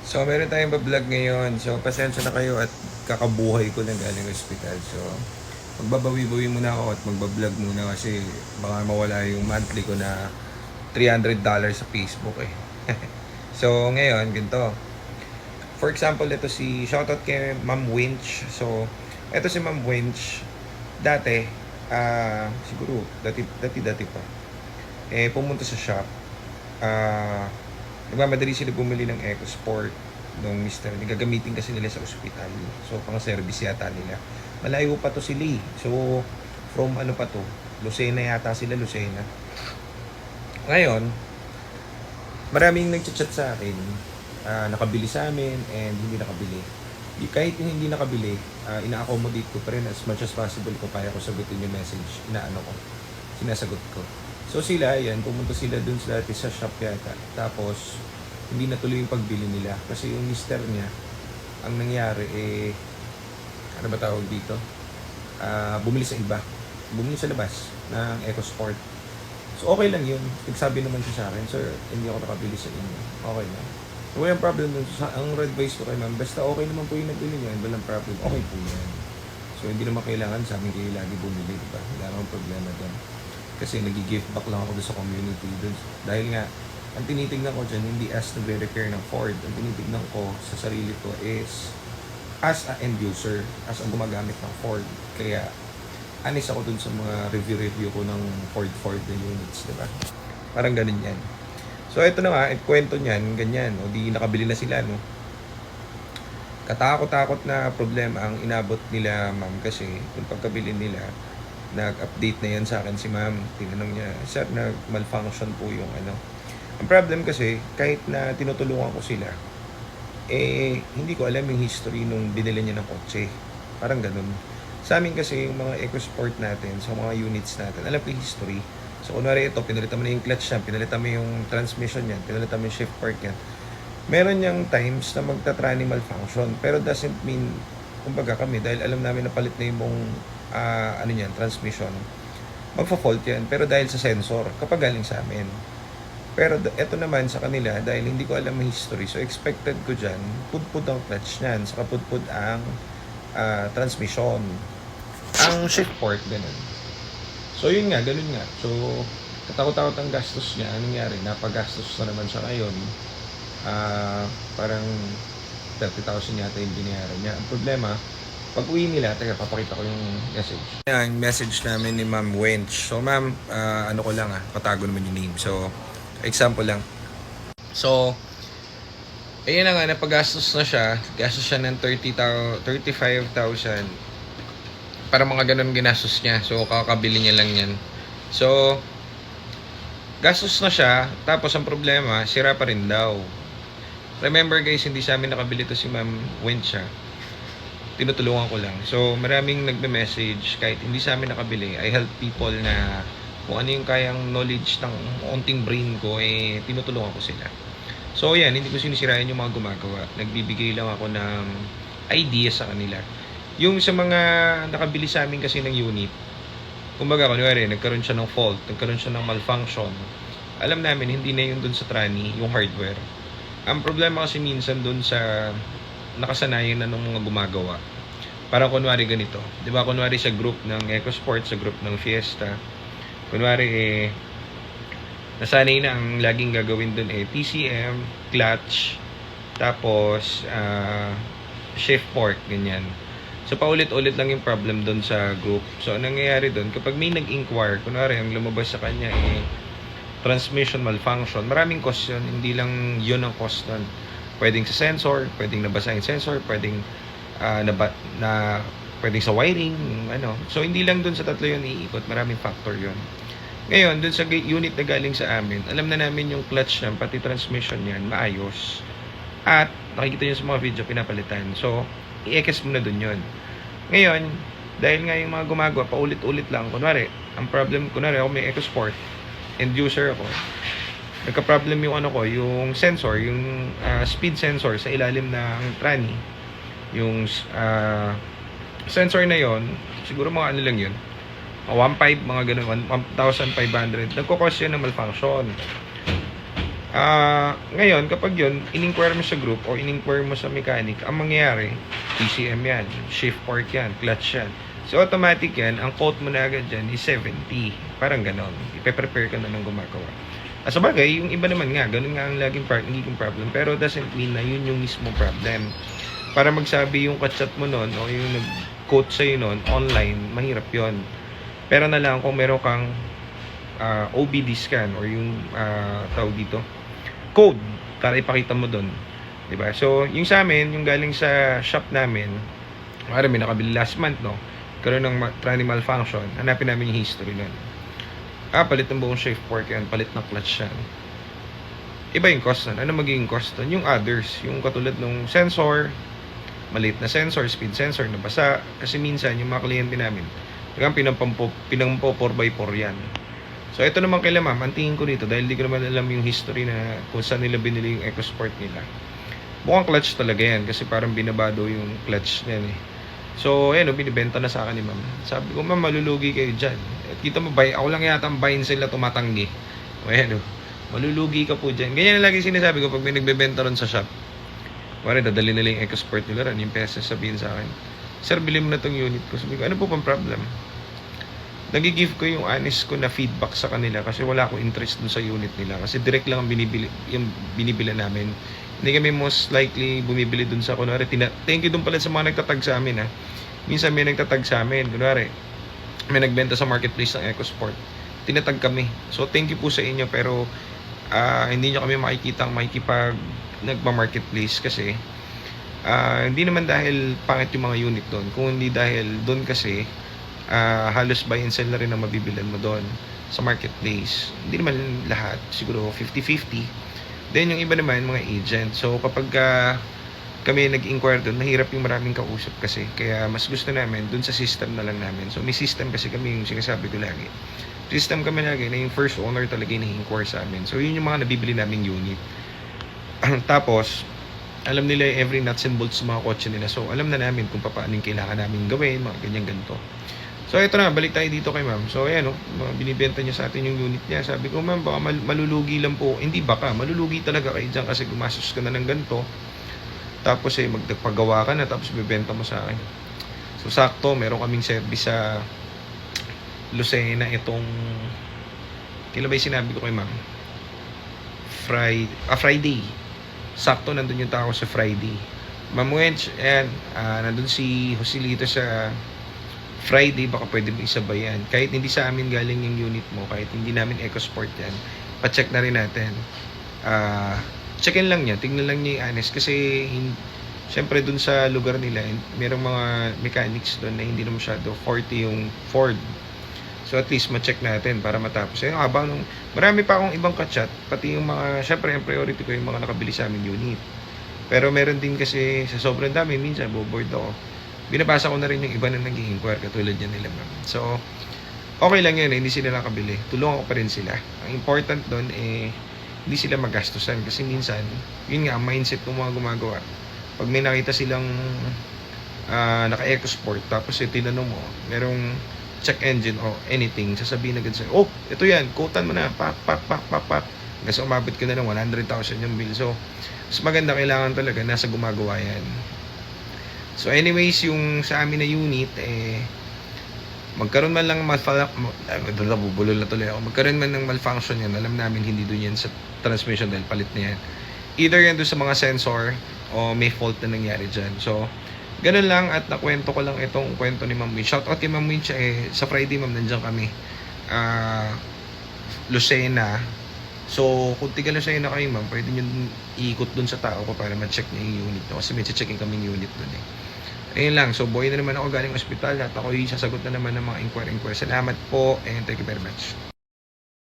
So, meron tayong vlog ngayon. So, pasensya na kayo at kakabuhay ko lang galing ospital. So, magbabawi-bawi muna ako at magbablog muna kasi baka mawala yung monthly ko na $300 sa Facebook eh. So, ngayon, ganito. For example, ito si shoutout kay Ma'am Winch. So, ito si Ma'am Winch. Dati, siguro, dati pa. Pumunta sa shop. Nagmamadali sila bumili ng EcoSport nung mister. Gagamitin kasi nila sa ospital. So, pang service yata nila. Malayo pa to sila eh. So, from ano pa to? Lucena yata sila, Lucena. Ngayon, maraming nagchat-chat sa akin. Nakabili sa amin and hindi nakabili. Kahit yung hindi nakabili, ina-accommodate ko pa rin as much as possible ko kaya ko sagutin yung message. Sinasagot ko. So sila, yan, pumunta sila dun sa dati sa shop yata. Tapos, hindi natuloy yung pagbili nila. Kasi yung mister niya, ang nangyari, ano ba tawag dito? Bumili sa iba. Bumili sa labas ng EcoSport. So, okay lang yun. Nagsabi naman siya sa akin, Sir, hindi ako nakabili sa inyo. Okay lang. So, walang problem dun. Ang advice ko kay ma'am, basta okay naman po yung nagbili niya, walang problem. Okay po yan. So, hindi naman kailangan sa amin kayo lagi bumili, diba? Wala akong problema dyan. Kasi nag-give back lang ako sa community dun. Dahil nga, ang tinitignan ko dyan, hindi as nagre-repair ng Ford. Ang tinitignan ko sa sarili ko is as a end user, as ang gumagamit ng Ford. Kaya, honest ako dun sa mga review ko ng Ford na units, diba? Parang ganun yan. So, ito na nga, kwento niyan, ganyan. O di nakabili na sila, no? Katakot-takot na problema ang inabot nila, ma'am, kasi yung pagkabili nila, nag-update na yan sa akin si ma'am. Tinanong niya, Sir, nag-malfunction po yung ano. Ang problem kasi, kahit na tinutulungan ko sila, hindi ko alam yung history nung binili niya ng kotse. Parang ganun. Sa amin kasi, yung mga EcoSport natin, sa mga units natin, alam ko yung history. So, kunwari ito, pinalitan mo na yung clutch niya, pinalitan mo yung transmission niyan, pinalitan mo yung shift part niyan. Meron niyang times na magta-tranny malfunction, pero doesn't mean, kumbaga kami, dahil alam namin na palit na yung transmission, magfa-fault yan. Pero dahil sa sensor, kapag galing sa amin. Pero eto naman sa kanila, dahil hindi ko alam ang history, so expected ko dyan, pudpud ang clutch niyan, saka pudpud ang transmission. Ang shift port, ganun. So yun nga, ganun nga. So, katakot-takot ang gastos niya. Anong nangyari? Napagastos na naman siya ngayon. Parang 30,000 yata yung binayaran niya. Ang problema, pag uwi nila, papakita ko yung message. Yung message namin ni Ma'am Wench. So, Ma'am, ano ko lang patago naman yung name. So, example lang. So, ayun na nga, napagastos na siya. Gastos siya ng 35,000. Para mga ganun ginastos niya. So, kakabili niya lang yan. So, gastos na siya. Tapos, ang problema, sira pa rin daw. Remember guys, hindi sa amin nakabili to si Ma'am Wench siya. Tinutulungan ko lang. So, maraming nagme-message kahit hindi sa amin nakabili. I help people na kung ano yung kayang knowledge ng onting brain ko, tinutulungan ko sila. So, yan, hindi ko sinisirain yung mga gumagawa. Nagbibigay lang ako ng ideas sa kanila. Yung sa mga nakabili sa amin kasi ng unit, kumbaga, kunwari, nagkaroon siya ng fault, nagkaroon siya ng malfunction. Alam namin, hindi na yun dun sa tranny, yung hardware. Ang problema kasi minsan dun sa nakasanayan na ng mga gumagawa. Parang kunwari ganito. Di ba kunwari sa group ng EcoSport, sa group ng Fiesta, kunwari nasanay na ang laging gagawin dun PCM, clutch, tapos shift port, ganyan. So paulit-ulit lang yung problem dun sa group. So anong nangyayari dun, kapag may nag-inquire, kunwari ang lumabas sa kanya transmission malfunction, maraming cost yun, hindi lang yun ang cost nun. Pwedeng sa sensor, pwedeng nabasa yung sensor, pwedeng pwedeng sa wiring, ano. So hindi lang dun sa tatlo yun iikot, maraming factor yun. Ngayon, dun sa unit na galing sa amin, alam na namin yung clutch niyan, pati transmission niyan, maayos. At nakikita nyo sa mga video, pinapalitan. So, i-ekes muna dun yun. Ngayon, dahil nga yung mga gumagawa, paulit-ulit lang, kunwari, ang problem, kunwari ako may EcoSport, end user ako, nagka-problem yung yung sensor, yung speed sensor sa ilalim ng tranny. Yung sensor na yon, siguro mga ano lang yun, 1.5, mga ganun, 1,500. Nagkukos yun ng malfunction. Ngayon, kapag yun, in-inquire mo sa group o in-inquire mo sa mechanic, ang mangyayari, PCM yan, shift fork yan, clutch yan. So, automatic yan, ang quote mo na agad dyan is 70. Parang ganon. Ipe-prepare ka na ng gumagawa. Sa bagay, yung iba naman nga, ganun nga ang laging naging problem. Pero doesn't mean na yun yung mismo problem. Para magsabi yung kachat mo nun, o yung nag-quote sa'yo nun, online, mahirap yon. Pero na lang kung meron kang OBD scan or yung tawag dito, code para ipakita mo doon, 'di ba? So, yung sa amin, yung galing sa shop namin, may nakabili last month, no? Karoon ng tranny malfunction, hanapin namin yung history nun. Palit ng buong shift fork yan, palit ng clutch yan. Iba yung cost nun. Ano magiging cost nun? Yung others, yung katulad ng sensor, maliit na sensor, speed sensor, nabasa. Kasi minsan, yung mga kliyente namin, pinampo 4x4 yan. So, ito naman kay ma'am, ang tingin ko dito, dahil di ko naman alam yung history na kung saan nila binili yung EcoSport nila. Mukhang clutch talaga yan, kasi parang binabado yung clutch niyan eh. So, ayan, binibenta na sa akin ni ma'am. Sabi ko, ma'am, malulugi kayo dyan. At kita mo, ako lang yata ang bayin sila tumatanggi. O, ayan, malulugi ka po dyan. Ganyan na lagi sinasabi ko pag may nagbebenta ron sa shop. Pare, dadali nila yung EcoSport nila ron, yung pesos sabihin sa akin, sir, bilhin mo na tong unit ko. Sabi ko, ano po pang problem? Nag-give ko yung honest ko na feedback sa kanila kasi wala akong interest dun sa unit nila kasi direct lang ang binibili namin. Hindi kami most likely bumibili dun sa kunwari, thank you dun pala sa mga nagtatag sa amin ha. Minsan may nagtatag sa amin, kunwari may nagbenta sa marketplace ng EcoSport, tinatag kami. So thank you po sa inyo, pero hindi nyo kami makikita ang makikipag nagpa-marketplace kasi hindi naman dahil pangit yung mga unit doon, kung hindi dahil doon kasi halos buy and sell na rin ang mabibilan mo doon sa marketplace. Hindi naman lahat, siguro 50-50. Then yung iba naman mga agent. So kapag kami nag-inquire doon, mahirap yung maraming kausap kasi, kaya mas gusto namin doon sa system na lang namin. So may system kasi kami, yung sinasabi ko lagi, system kami lagi na yung first owner talaga yung na-inquire sa amin. So yun yung mga nabibili naming unit. Tapos alam nila yung every nuts and bolts sa mga kotse nila. So alam na namin kung paano yung kailangan namin gawin, mga ganyan ganito. So ito na, balik tayo dito kay ma'am. So ayan, binibenta niya sa atin yung unit niya. Sabi ko, ma'am, baka malulugi lang po. Hindi baka, malulugi talaga kayo dyan kasi gumastos ka na ng ganito. Tapos magpagawa ka na, tapos bibenta mo sa akin. So sakto, meron kaming service sa Lucena itong, kailan ba yung sinabi ko kay ma'am? Friday. Sakto, nandun yung tao sa Friday. Ma'am Wench, ayan, nandun si Joselito sa Friday, baka pwede mo isabay yan. Kahit hindi sa amin galing yung unit mo, kahit hindi namin EcoSport yan, pa-check na rin natin. Checkin lang niya, tingnan lang niya yung honest. Kasi, syempre dun sa lugar nila, merong mga mechanics dun na hindi na masyado 40 yung Ford. So at least ma-check natin para matapos. Habang marami pa akong ibang kachat, pati yung mga, syempre yung priority ko yung mga nakabili sa amin unit. Pero meron din kasi sa sobrang dami, minsan boboard ako. Binabasa ko na rin yung iba na nag-i-inquire katulad yan nila ma'am. So, okay lang yan, hindi sila nakabili. Tulungan ko pa rin sila. Ang important doon hindi sila magastusan kasi minsan, yun nga, ang mindset ng mga gumagawa. Pag may nakita silang naka-EcoSport, tapos tinanong mo, merong check engine o anything, sasabihin agad sa'yo, oh, ito yan, quotean mo na, pak. Kasi umabot ka na ng 100,000 yung bill. So, mas maganda, kailangan talaga nasa gumagawa yan. So anyways, yung sa amin na unit, magkaroon man lang nabubulol na tuloy ako. Magkaroon man ng malfunction yan, alam namin hindi doon yan sa transmission dahil palit na yan. Either yan doon sa mga sensor o may fault na nangyari dyan. So, ganun lang at nakwento ko lang itong kwento ni Ma'am Winch. Shoutout kay Ma'am Winch, sa Friday ma'am, nandiyan kami. Lucena. So, kung tiga Lucena kayo ma'am, pwede nyo iikot dun sa tao ko para ma-check niya yung unit no? Kasi may checking kaming unit dun Ayun lang, so buhay na naman ako galing ospital at ako yung sasagot na naman ng mga inquiry. Salamat po and thank you very much.